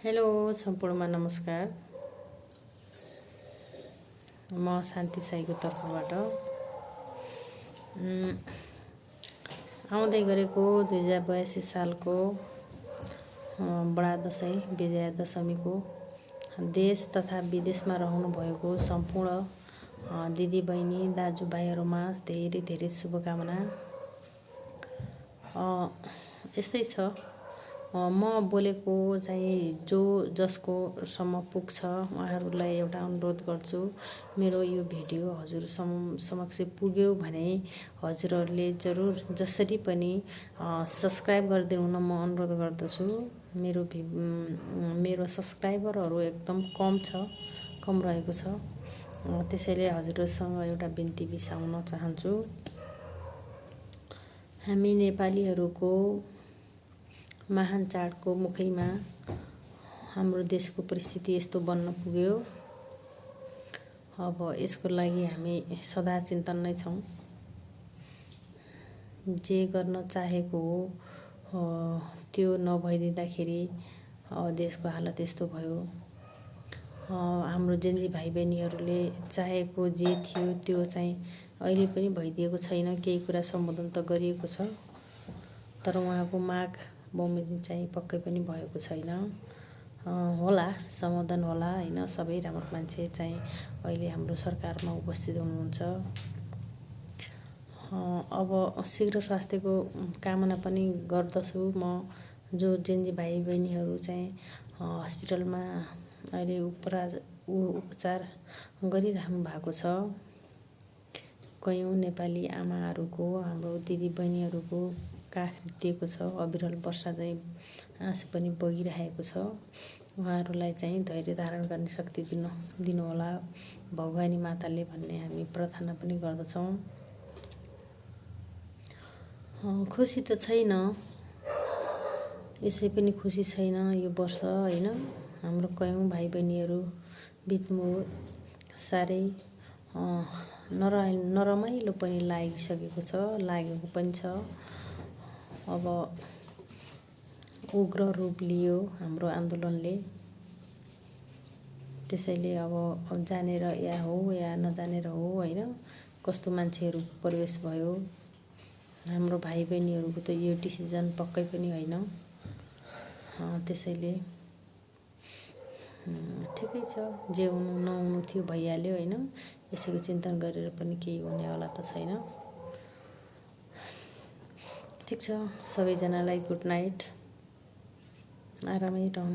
Hello सम्पूर्णमा नमस्कार। म शान्ति साईको तर्फबाट आउँदै गरेको 2082 सालको बडा दशैं विजया दशमीको देश तथा विदेशमा रहनुभएको सम्पूर्ण दिदीबहिनी दाजुभाइहरूमा धेरै धेरै शुभकामना। यस्तै छ। म बोलेको चाहिँ जो जसको सम्म पुग्छ उहाँहरूलाई एउटा अनुरोध गर्छु, मेरो यो भिडियो हजुर समक्ष पुग्यो भने हजुरहरूले जरुर जसरी पनि सब्सक्राइब गर्दै हुन म अनुरोध गर्दछु। मेरो सब्सक्राइबरहरू एकदम कम रहेको छ। त्यसैले हजुरसँग एउटा बिन्ती बिसाउन चाहन्छु। हामी नेपालीहरूको महान चाडको मुखैमा हाम्रो देशको परिस्थिति यस्तो बन्न पुग्यो। अब यसको लागि हामी सदा चिन्तन नै छौँ। जे गर्न चाहेको हो त्यो नभइदिँदाखेरि देशको हालत यस्तो भयो। हाम्रो जेन्जी भाइ बहिनीहरूले चाहेको जे थियो त्यो चाहिँ अहिले पनि भइदिएको छैन। केही कुरा सम्बोधन त गरिएको छ, तर उहाँको माग बमोजिम चाहिँ पक्कै पनि भएको छैन। होला समाधान होला हैन। सबै राम्रो मान्छे चाहिँ अहिले हाम्रो सरकारमा उपस्थित हुनुहुन्छ। अब शीघ्र स्वास्थ्यको कामना पनि गर्दछु म। जो जेन्जी भाइ बहिनीहरू चाहिँ हस्पिटलमा अहिले उपचार गरिरहनु भएको छ। कयौं नेपाली आमाहरूको हाम्रो दिदी बहिनीहरूको काख रित्तिएको छ। अविरल वर्षा चाहिँ आँसु पनि बगिरहेको छ। उहाँहरूलाई चाहिँ धैर्य धारण गर्ने शक्ति दिनुहोला भगवानी माताले भन्ने हामी प्रार्थना पनि गर्दछौँ। खुसी त छैन, यसै पनि खुसी छैन यो वर्ष हैन। हाम्रो कयौं भाइ बहिनीहरू बित्नुभयो। साह्रै नरमाइलो पनि लागेको पनि छ। अब उग्र रूप लियो हाम्रो आन्दोलनले। त्यसैले अब जानेर या हो या नजानेर हो हैन, कस्तो मान्छेहरू प्रवेश भयो। हाम्रो भाइ बहिनीहरूको त यो डिसिजन पक्कै पनि होइन। त्यसैले ठिकै छ, जे हुनु नहुनु थियो भइहाल्यो हैन। यसैको चिन्तन गरेर पनि केही हुनेवाला त छैन। ठिक छ, सबैजनालाई गुड नाइट। आरामै रहनु।